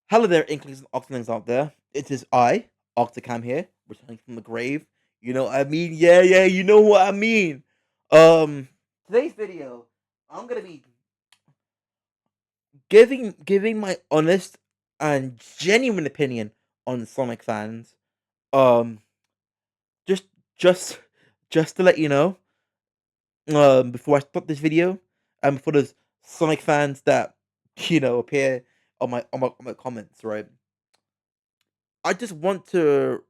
Hello there, Inklings and Octolings out there. It is I, Octocam here, returning from the grave. You know what I mean? Yeah, you know what I mean. Um, Today's video, I'm gonna be giving my honest and genuine opinion on Sonic fans. Um, just just just to let you know, before I start this video, and for those Sonic fans that appear on my comments, right? I just want to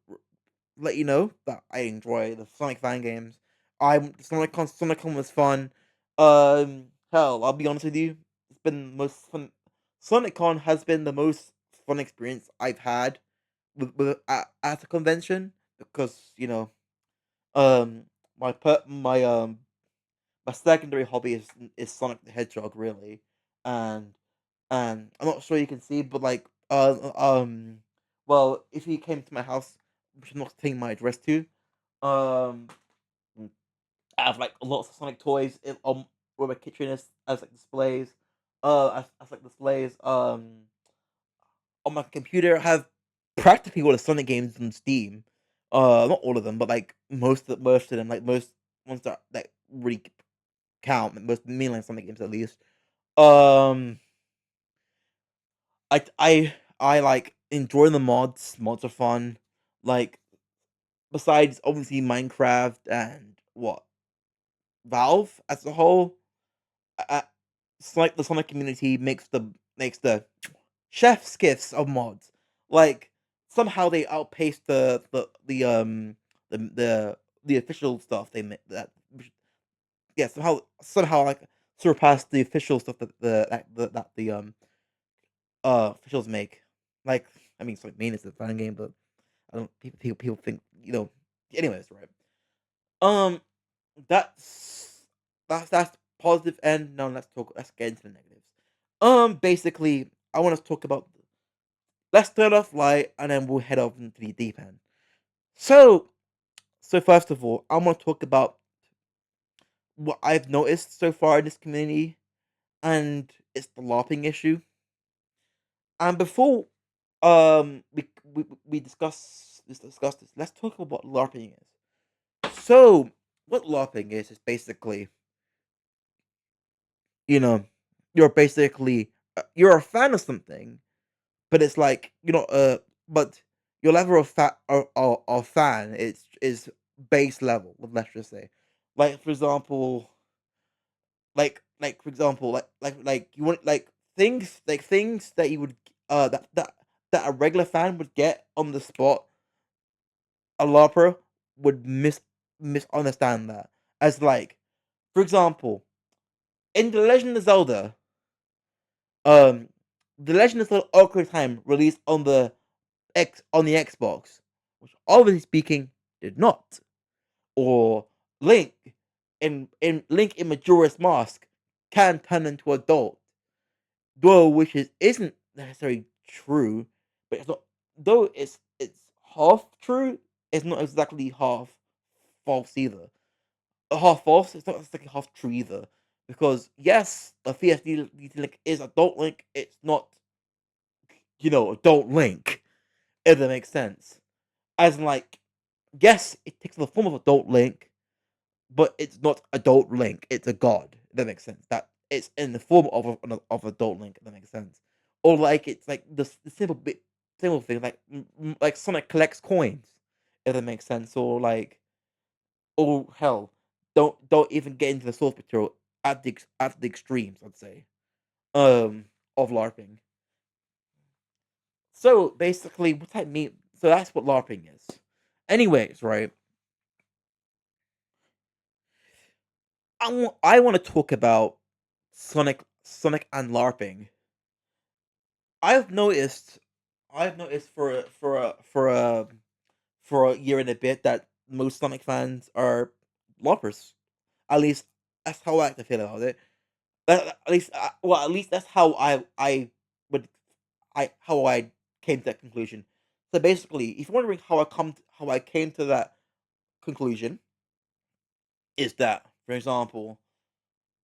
let you know that I enjoy the Sonic fan games. Sonicon was fun. Hell, I'll be honest with you, it's been the most fun. SonicCon has been the most fun experience I've had at a convention because um, my secondary hobby is Sonic the Hedgehog, really, and I'm not sure you can see, but well, if you came to my house, which I'm not saying my address to, um, I have like lots of Sonic toys where my kitchen is as like displays, as like displays. On my computer, I have practically all the Sonic games on Steam. Not all of them, but like most of them, like most ones that really count, most mainline Sonic games at least. Um, I like enjoy the mods. Mods are fun. Like besides obviously Minecraft and what Valve as a whole, the Sonic community makes the chef's kiss of mods. Like somehow they outpace the official stuff they make that yeah somehow like surpass the official stuff that the officials make. Like I mean, Sonic Mania is a fun game, but I don't people think Anyways, right? Um, that's that's positive end. Now let's get into the negatives. Basically, I want to talk about. Let's start off light, and then we'll head off into the deep end. So, so first of all, I want to talk about what I've noticed so far in this community, and it's the LARPing issue. And before we discuss this, let's talk about what LARPing is. So, what LARPing is basically, you know, you're basically you're a fan of something, but it's like but your level of fan is base level. Let's just say, like for example, you want things that you would that a regular fan would get on the spot. A LARPer would misunderstand that as like, for example, in the Legend of Zelda, um, the Legend of Zelda Ocarina of Time released on the Xbox, which obviously speaking did not. Or Link Link in Majora's Mask can turn into adult, though which isn't necessarily true, but it's not though it's half true. It's not exactly half false either. Half false. It's not exactly half true either, because yes, the FSD Link is adult Link. It's not adult Link. If that makes sense. As in, like, yes, it takes the form of adult Link, but it's not adult Link. It's a god. If that makes sense. That it's in the form of adult Link. If that makes sense. Or like it's like the simple thing like Sonic collects coins. If that makes sense. Or like hell, don't even get into the source material at the extremes. I'd say of LARPing. So basically, what that mean? So that's what LARPing is. Anyways, right? I want to talk about Sonic and LARPing. I've noticed I've noticed for a year and a bit that most Sonic fans are LARPers. At least that's how I like to feel about it. At least that's how would how I came to that conclusion. So basically, if you're wondering how I came to that conclusion, is that, for example,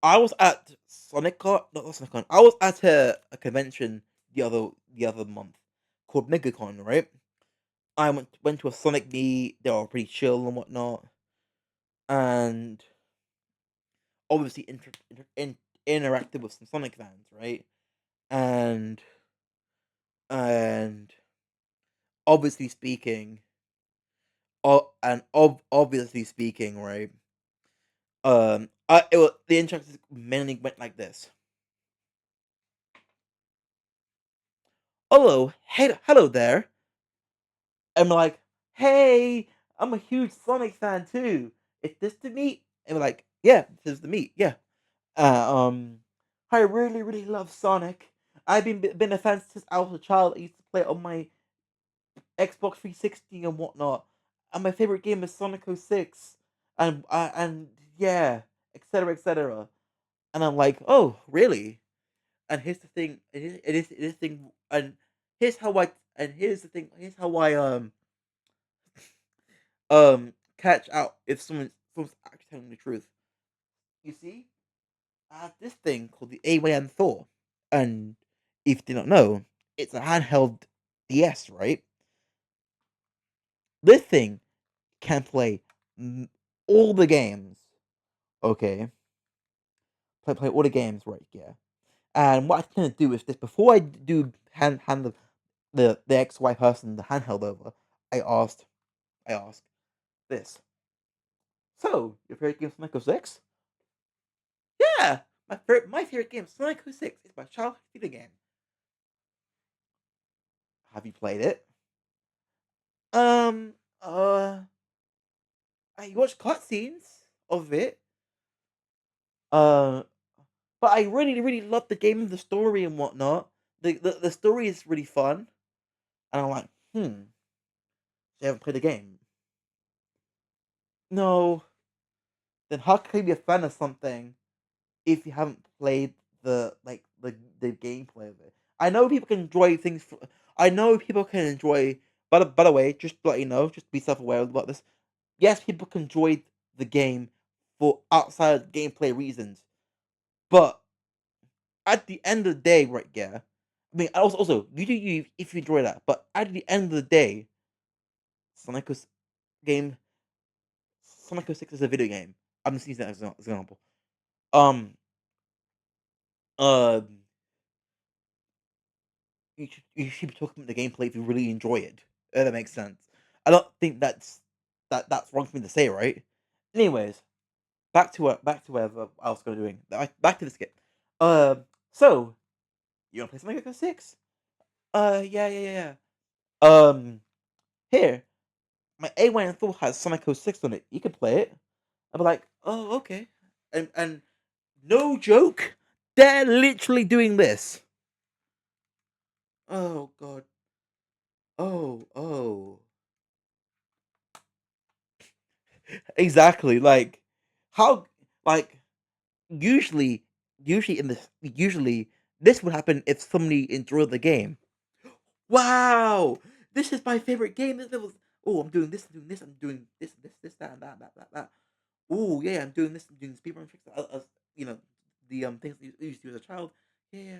I was at SonicCon, not SonicCon. I was at a convention the other month, called MegaCon, right? I went to a Sonic meet. They were pretty chill and whatnot, and obviously interacted with some Sonic fans, right? And and obviously speaking, obviously speaking, right? The interactions mainly went like this. Hello there. I'm like, hey, I'm a huge Sonic fan too. Is this the meet? And we're like, yeah, this is the meet. Yeah. Uh, um, I really love Sonic. I've been a fan since I was a child. I used to play it on my Xbox 360 and whatnot. And my favorite game is Sonic 06. And yeah, etc. etc. And I'm like, oh, really? And here's the thing. It is thing. And here's how I. And here's the thing. Here's how I catch out if someone's actually telling the truth. You see, I have this thing called the AYN Thor, and if you do not know, it's a handheld DS, right? This thing can play m- all the games. Okay, play all the games, right? Yeah. And what I tend to do is this before I do hand the XY person the handheld over, I asked I ask this. So your favorite game Sonic 06? Yeah, my favorite game Sonic 06 is my childhood video game. Have you played it? Um, uh, I watched cutscenes of it. Uh, but I really love the game, the story and whatnot. The story is really fun, and I'm like, they haven't played the game. No, then how can you be a fan of something if you haven't played the gameplay of it? I know people can enjoy things. I know people can enjoy. By the way, just to let you know, just be self aware about this. Yes, people can enjoy the game for outside gameplay reasons, but at the end of the day, right? Yeah, I mean, also you do you if you enjoy that, but at the end of the day, Sonic's game, Sonic 06 is a video game. I'm just using that as an example. Um, uh, you should be talking about the gameplay if you really enjoy it. If that makes sense. I don't think that's wrong for me to say, right? Anyways, back to whatever I was going doing. Back to the skip. So you want to play Sonic 06? Yeah. Here, my A1 Thor has Sonic 06 on it. You can play it. I'll be like, oh, okay. And no joke, they're literally doing this. Oh god. Oh. Exactly. Like how like usually usually this would happen if somebody enjoyed the game. Wow, this is my favorite game. This was I'm doing this, I'm doing this, that, and that. Oh yeah, I'm doing this, I'm doing speedrun tricks. You know, the things you used to do as a child. Yeah.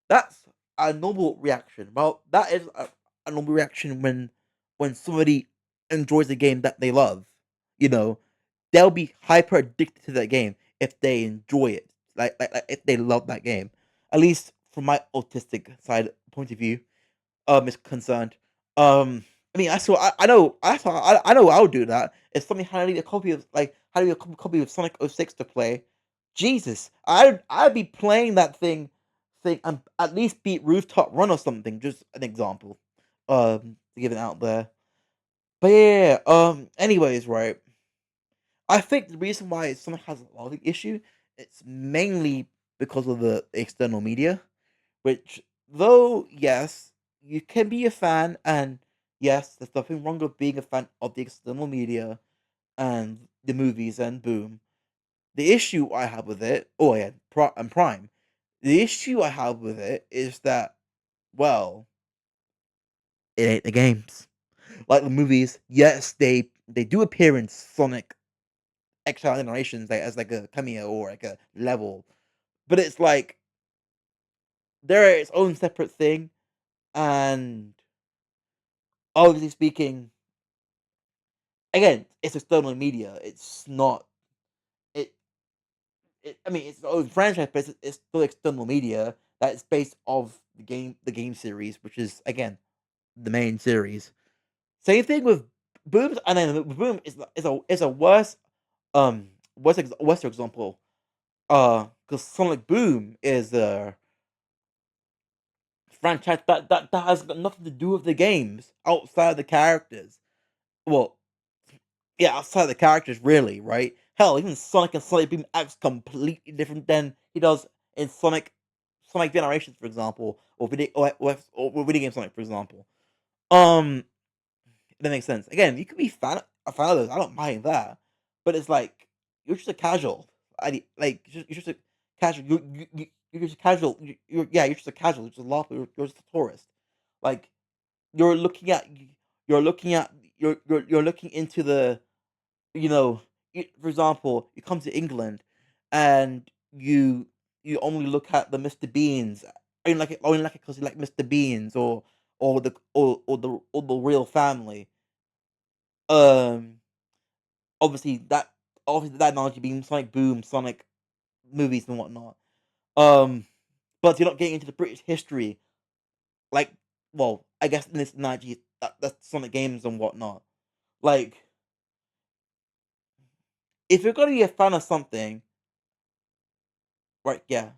That's a normal reaction. Well, that is a normal reaction when somebody enjoys a game that they love. You know, they'll be hyper addicted to that game if they enjoy it. Like if they love that game. At least from my autistic side point of view, is concerned. I mean, I know I would do that. If somebody handed me a copy of handed me a copy of Sonic 06 to play, Jesus, I'd be playing that thing and at least beat Rooftop Run or something. Just an example, to give it out there. But yeah, anyways, right. I think the reason why Sonic has a logging issue, it's mainly because of the external media. Which, though, yes, you can be a fan, and yes, there's nothing wrong with being a fan of the external media and the movies, and boom. The issue I have with it, oh yeah, and Prime. The issue I have with it is that, well, it ain't the games. Like the movies, yes, they do appear in Sonic XL Generations as like a cameo or like a level, but it's like they're its own separate thing. And obviously speaking, again, it's external media. It's not it. I mean, it's its own franchise, but it's still external media that is based off the game series, which is again the main series. Same thing with Boom, and then Boom is a worse worse example. Because Sonic Boom is a franchise that has got nothing to do with the games outside of the characters. Well, yeah, outside of the characters, really, right? Hell, even Sonic and Sonic Boom acts completely different than he does in Sonic Generations, for example, or Video Game Sonic, for example. Um, that makes sense. Again, you could be a fan of those. I don't mind that, but it's like you're just a casual. You're just a casual. You're just a casual. You're just a casual. You're just a laughter. You're just a tourist. Like you're looking at you're looking at you're looking into the you know, for example, you come to England and you only look at the Mr. Beans. Only like it because you like Mr. Beans or the real family. Um, obviously that obviously that analogy being Sonic Boom, Sonic movies and whatnot. Um, but you're not getting into the British history like well, I guess in this analogy that's Sonic games and whatnot. Like if you're gonna be a fan of something, right? Yeah,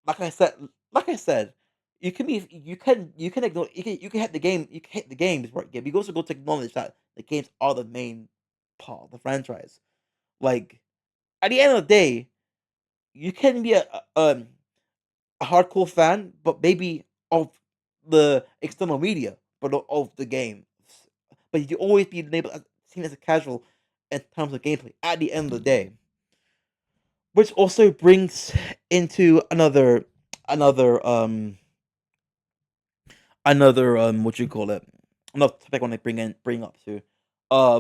like I said, like I said, you can ignore you can hit the game you can hit the games right. Yeah, but you also got to acknowledge that the games are the main part of the franchise. Like at the end of the day, you can be a hardcore fan, but maybe of the external media, but not of the game. But you always be labeled seen as a casual in terms of gameplay. At the end of the day, which also brings into another what you call it another topic I want to bring up to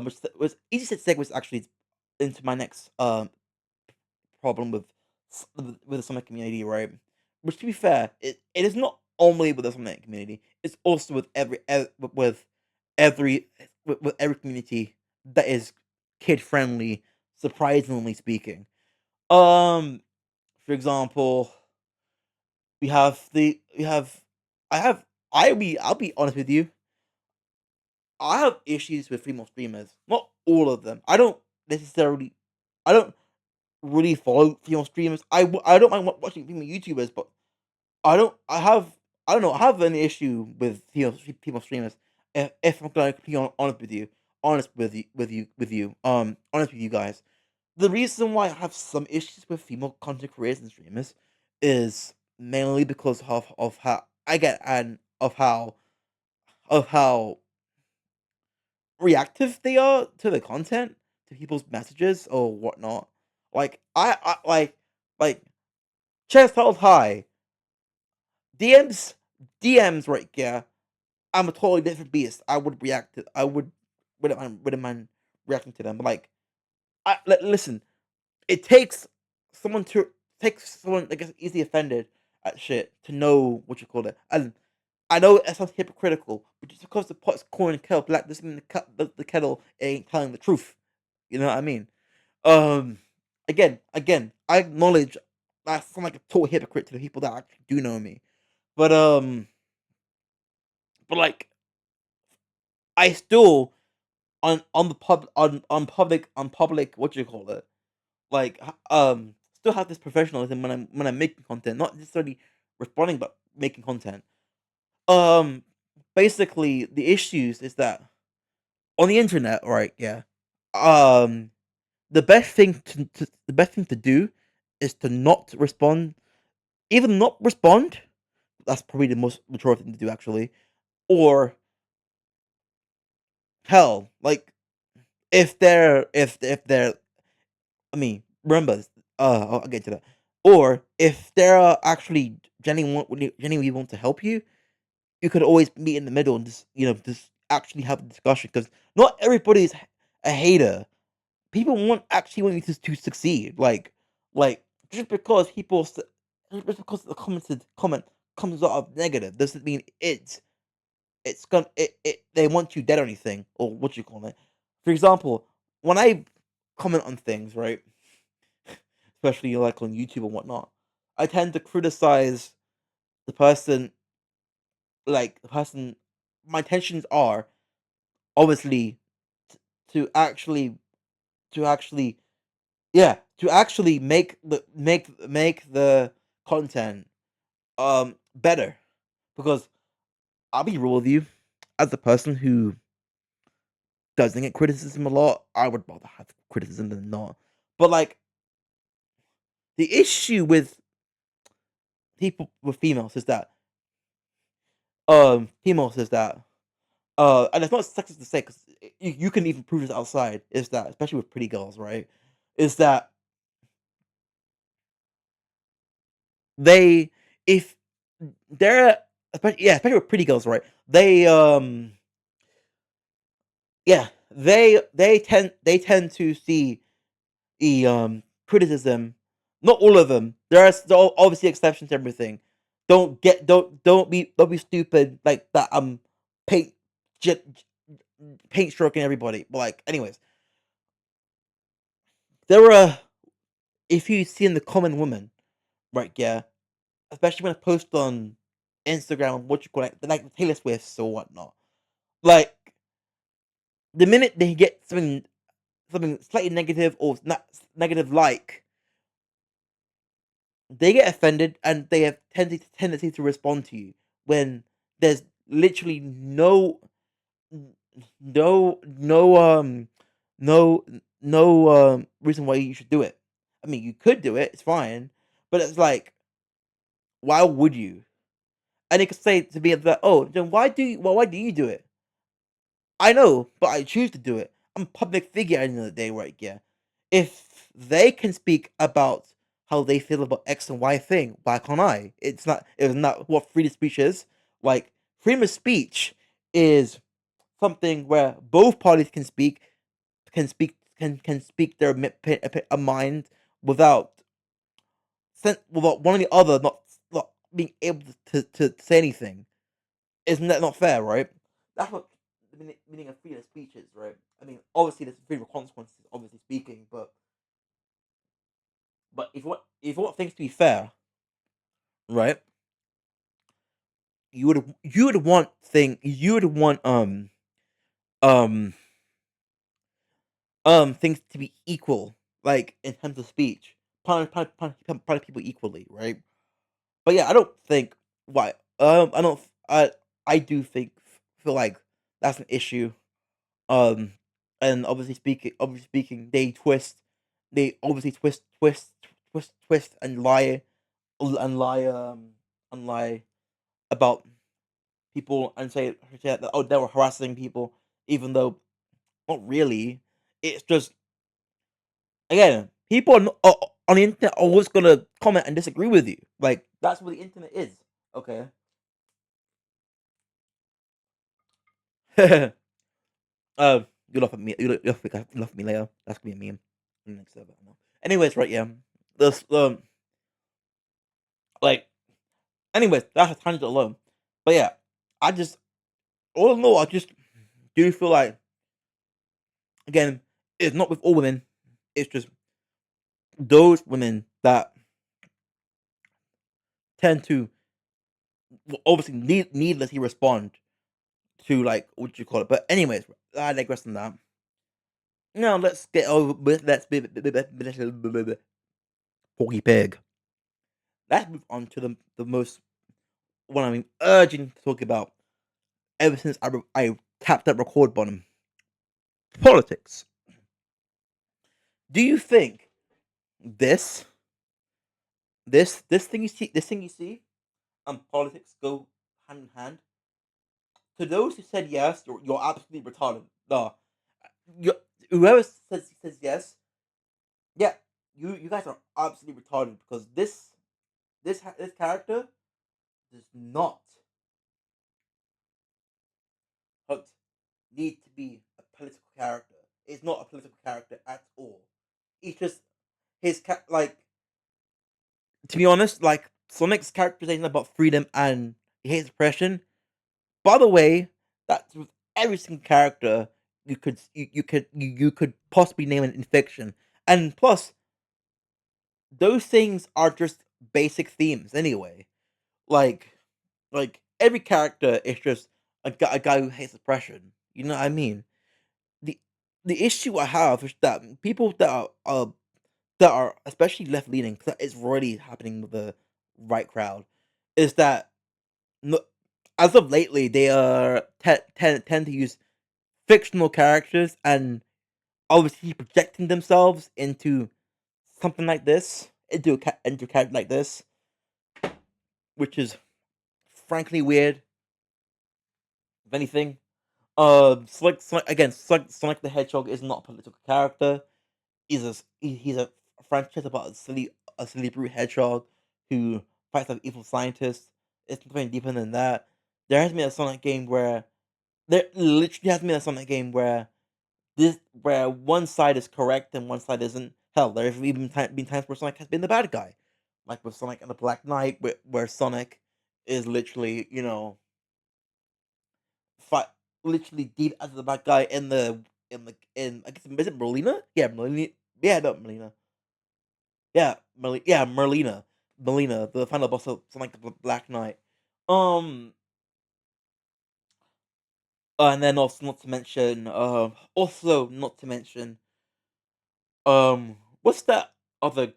which was easy to segue actually into my next problem with with the Sonic community, right? Which to be fair, it is not only with the Sonic community, it's also with every with every community that is kid friendly, surprisingly speaking. Um for example, we have I have I'll be honest with you. I have issues with female streamers. Not all of them. Necessarily I don't really follow female streamers. I don't mind watching female YouTubers, but I don't know, I have an issue with female streamers. If I'm gonna be honest with you, honest with you guys. The reason why I have some issues with female content creators and streamers is mainly because of how I get and of how reactive they are to the content, to people's messages or whatnot. Like I like chest held high, DMs DMs right here. I'm a totally different beast. I wouldn't mind reacting to them. But like listen, it takes someone that gets easily offended at shit to know what you call it. And I know it sounds hypocritical, but just because the pot's corn and kettle black doesn't mean the kettle ain't telling the truth. You know what I mean? Um, again, I acknowledge I sound like a total hypocrite to the people that actually do know me. But like I still on the on public what you call it like still have this professionalism when I'm making content, not necessarily responding but making content. Um, basically the issues is that on the internet, right? Yeah. Um, the best thing to do is to not respond, either not respond. That's probably the most mature thing to do, actually, or hell, like if they're I mean, remember, I'll get to that. Or if they're actually genuinely want to help you, you could always meet in the middle and just just actually have a discussion because not everybody is a hater. People want you to succeed. Like just because just because the comment comes out of negative doesn't mean it's gonna they want you dead or anything, or what you call it. For example, when I comment on things, right, especially like on YouTube and whatnot, I tend to criticize the person, like the person. My intentions are obviously to actually to actually yeah to actually make the content better, because I'll be real with you, as a person who doesn't get criticism a lot, I would rather have criticism than not. But like the issue with people with females is that females is that and it's not sexist to say, because you can even prove this outside, is that especially with pretty girls, right? Is that they if they're especially with pretty girls, right? They yeah, they tend to see the criticism. Not all of them. There are obviously exceptions to everything. Don't be stupid like that. Paint j- paint stroking everybody. But like, anyways, there are, if you see in the common woman, right? Yeah, especially when I post on Instagram, what you call it, like Taylor Swift or whatnot. Like the minute they get something slightly negative or not negative, like they get offended and they have tendency to respond to you when there's literally no no no reason why you should do it. I mean, you could do it, it's fine, but it's like, why would you? And they could say to me that, oh, then why do you do it? I know, but I choose to do it. I'm a public figure at the end of the day, right? Yeah. If they can speak about how they feel about X and Y thing, why can't I? It's not what freedom of speech is. Like, freedom of speech is something where both parties can speak their a mind without without one or the other not being able to say anything. Isn't that not fair, right? That's what the meaning of freedom of speech is, right? I mean, obviously there's freedom of consequences, obviously speaking, but if you want things to be fair, right? You would want um things to be equal, like in terms of speech, punish people equally, right? But yeah, I don't think why I don't I do feel like that's an issue. Um, and obviously speaking, they obviously twist and lie, and lie about people and say that, oh, they were harassing people, even though not really. It's just, again, people on the internet are always gonna comment and disagree with you. Like, that's what the internet is. Okay. You laugh at me. You laugh at me later. That's gonna be a meme. Next server. I know. Anyways, right? Yeah. This like. Anyways, that's a tangent alone. But yeah, I just all in all, I just do feel like, again, it's not with all women. It's just those women that tend to obviously needlessly respond to, like, what you call it. But anyways, I digress on that. Now let's get over with Porky Pig. Let's move on to the most what I'm urging to talk about ever since I tapped that record button. Politics. Do you think this this thing you see and politics go hand in hand? To those who said yes, you're absolutely retarded. No, you whoever says yes, yeah, you guys are absolutely retarded, because this character does not not need to be a political character. It's not a political character at all. It's just like, to be honest, like, Sonic's characterization about freedom and he hates oppression. By the way, that's with every single character you could possibly name in fiction. And plus, those things are just basic themes anyway. Like every character is just a guy who hates oppression. You know what I mean? The the issue I have is that people that are especially left leaning, 'cause it's really happening with the right crowd, is that no, as of lately they are tend to use fictional characters and obviously projecting themselves into something like this, into a character like this, which is frankly weird. If anything, Sonic the Hedgehog is not a political character. He's a franchise about a silly brute hedgehog who fights off evil scientists. It's nothing deeper than that. There has been a Sonic game where there literally has been a Sonic game where one side is correct and one side isn't. Hell, there have even been times where Sonic has been the bad guy, like with Sonic and the Black Knight, where Sonic is literally fight literally deep as the bad guy in I guess is it Merlina? Yeah, Merlina. Yeah, no, Merlina. Yeah, Merlina, the final boss of Sonic the Black Knight. Um, and then also not to mention, what's that other?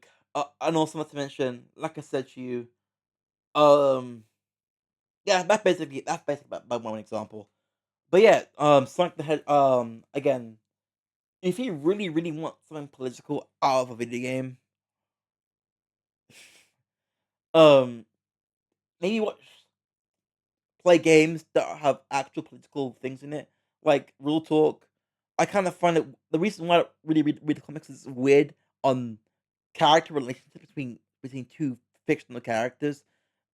And also not to mention, like I said to you, um, yeah, that's basically my one example. But yeah, Sonic the Head, again, if you really want something political out of a video game, um, maybe play games that have actual political things in it. Like real talk, I kind of find it the reason why I don't really read the comics is weird on character relationship between two fictional characters,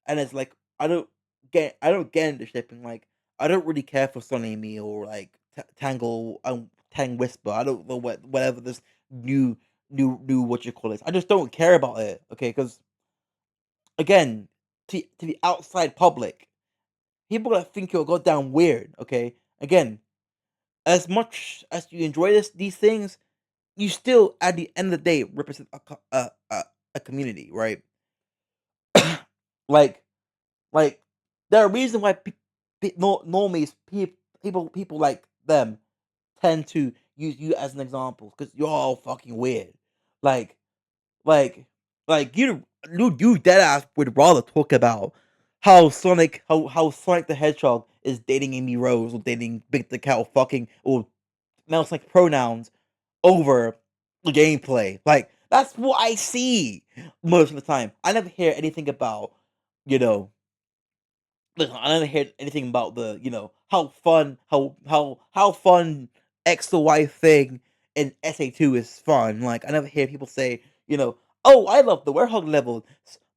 and it's like I don't get into shipping. Like I don't really care for Sonny and Me or like Tang Whisper. I don't know whatever this new new what you call it. I just don't care about it. Okay, because again, to the outside public, people that think you're goddamn weird. Okay, again, as much as you enjoy these things, you still at the end of the day represent a community, right? like like there are reasons why normies people like them tend to use you as an example because you're all fucking weird. Like like you dead ass would rather talk about how Sonic the Hedgehog is dating Amy Rose or dating Big the Cow fucking or smells like pronouns over the gameplay. Like that's what I see most of the time. I never hear anything about you know listen, I never heard anything about the, how fun X to Y thing in SA2 is fun. Like I never hear people say, oh, I love the Werehog level.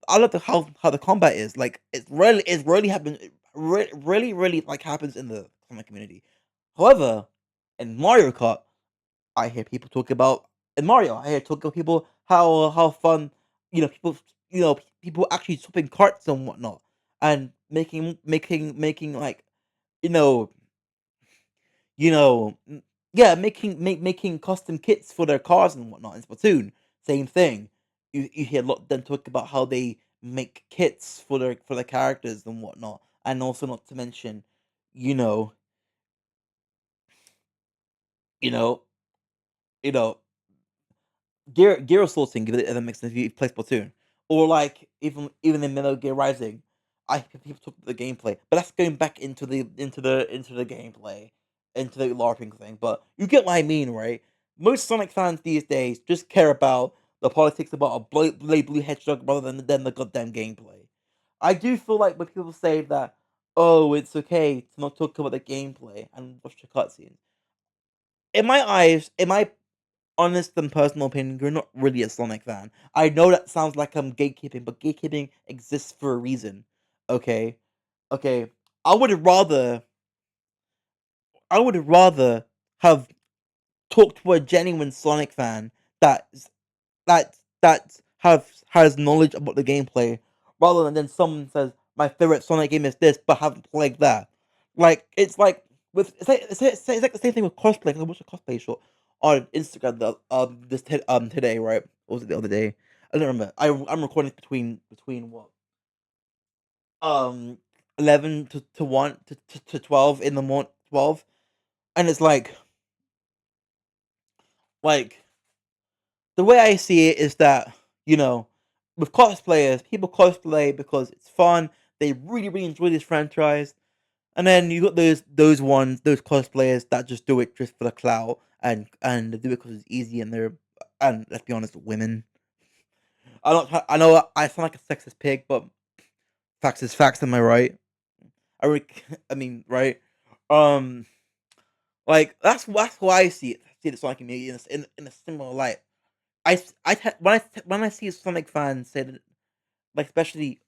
I love how the combat is. Like it's really happens really like happens in the comic community. However, in Mario Kart, I hear people talk about in Mario. I hear talk about people how fun people people actually swapping carts and whatnot and making like you know you know yeah making custom kits for their cars and whatnot in Splatoon. Same thing. You hear a lot of them talk about how they make kits for their characters and whatnot, and also not to mention you know you know you know Gear Assaulting give it a mix if you play Splatoon, or like even in Metal Gear Rising, I people talk about the gameplay, but that's going back into the gameplay, into the LARPing thing. But you get what I mean, right? Most Sonic fans these days just care about the politics about a blue hedgehog rather than the goddamn gameplay. I do feel like when people say that, oh, it's okay to not talk about the gameplay and watch the cutscenes. In my eyes, in my honest and personal opinion, you're not really a Sonic fan. I know that sounds like I'm gatekeeping, but gatekeeping exists for a reason. Okay, okay. I would rather, I would rather have talked to a genuine Sonic fan that that has knowledge about the gameplay, rather than then someone says my favorite Sonic game is this, but haven't played that. Like it's like with it's like the same thing with cosplay. 'Cause I watched a cosplay short on Instagram today, right? Or was it the other day? I don't remember. I'm recording between what um 11 to 1 to 12 in the morning, 12, and it's like the way I see it is that, you know, with cosplayers, people cosplay because it's fun. They really enjoy this franchise, and then you got those cosplayers that just do it just for the clout, and they do it because it's easy, and let's be honest, women. I know I sound like a sexist pig, but facts is facts. Am I right? I mean, right? Um, like that's why I see it. See the Sonic community in a similar light. When I see Sonic fans say that, like especially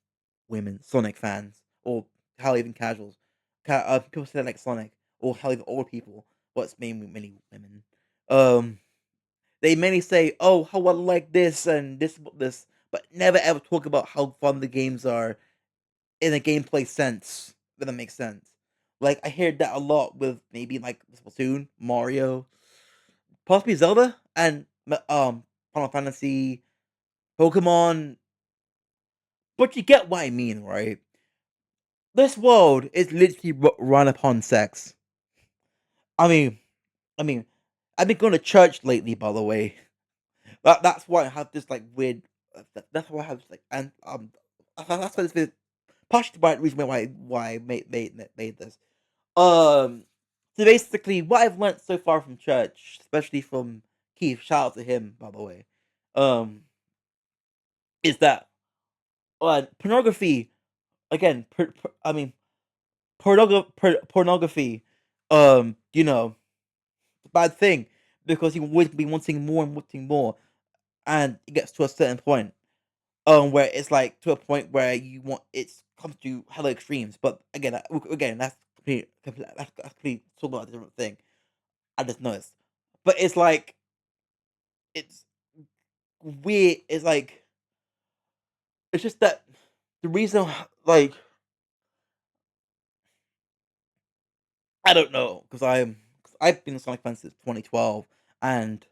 women Sonic fans, or how even casuals, people say like Sonic, or how even old people, but it's mainly many women. Um, they mainly say, "Oh, how I like this and this," but never ever talk about how fun the games are in a gameplay sense. If that makes sense. Like I hear that a lot with maybe like Splatoon, Mario, possibly Zelda, and Final Fantasy, Pokemon. But you get what I mean, right? This world is literally run upon sex. I mean, I mean, I've been going to church lately, by the way. That's why I have this like weird. That's why I have this, like, and that's why this partially why the reason why I made this. Um, so basically, what I've learned so far from church, especially from Keith, shout out to him, by the way, um, is that pornography again. I mean, pornography, you know, it's a bad thing because you would be wanting more and wanting more, and it gets to a certain point, where it's like to a point where you want it's comes to hella extremes. But again, that's complete talk about a different thing. I just noticed, but it's like it's weird. It's like it's just that the reason, like I don't know, because I've been a Sonic fan since 2012, and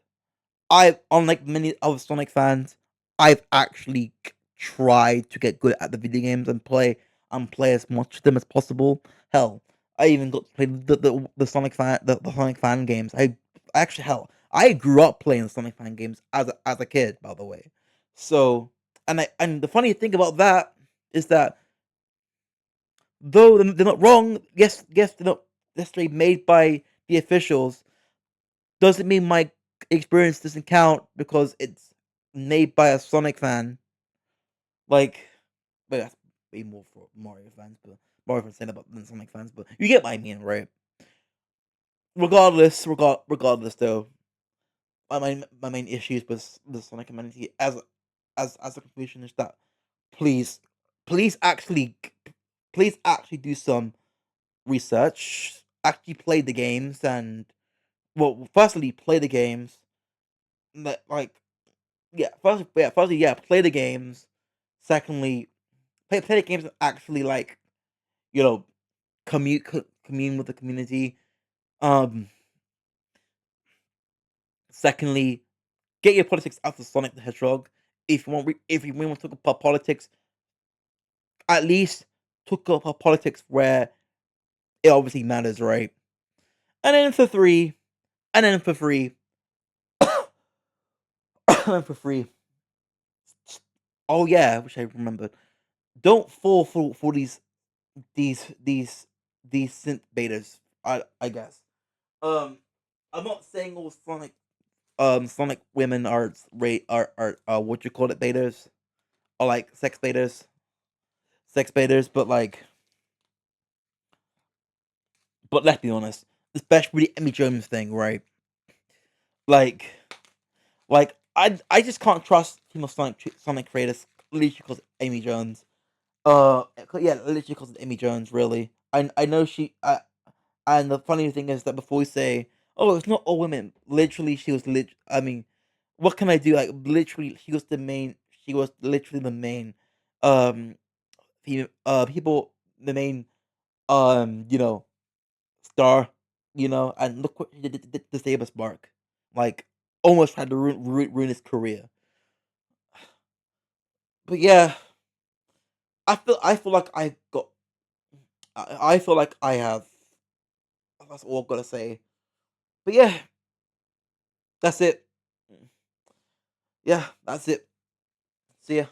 I unlike many other Sonic fans, I've actually tried to get good at the video games and play as much of them as possible. Hell, I even got to play the Sonic the Sonic fan games. I grew up playing Sonic fan games as a kid, by the way. So and the funny thing about that is that though they're not wrong, yes they're not necessarily made by the officials, doesn't mean my experience doesn't count because it's made by a Sonic fan. Like, but that's way more for Mario fans, but Mario fans saying about than Sonic fans. But you get what I mean, right? Regardless, though, my main issues with the Sonic community as a conclusion is that please, please actually, please actually do some research. Actually play the games and well, firstly play the games. Like firstly, yeah, play the games. Secondly, play the games and actually like you know commune with the community. Um, secondly, get your politics out of Sonic the Hedgehog. If you really want to talk about politics, at least talk about politics where it obviously matters, right? And then for three, and then for free, and for free. Oh yeah, I wish I remembered. Don't fall for these these these synth betas. I guess. Um, I'm not saying all Sonic women are are what you call it betas or like sex betas, but like, but let's be honest, especially the Emmy Jones thing, right? Like, I just can't trust Team of Sonic creators literally because Amy Jones. Yeah, literally because of Amy Jones. Really, I know she. And the funny thing is that before we say, "Oh, it's not all women," literally, she was I mean, what can I do? Like, literally, she was the main. She was literally the main. Um, people, the main, you know, star, and look what he did to save us, Mark. Like, almost tried to ruin his career. But yeah, I feel like I feel like I have. That's all I've got to say. But yeah, that's it. Yeah, that's it. See ya.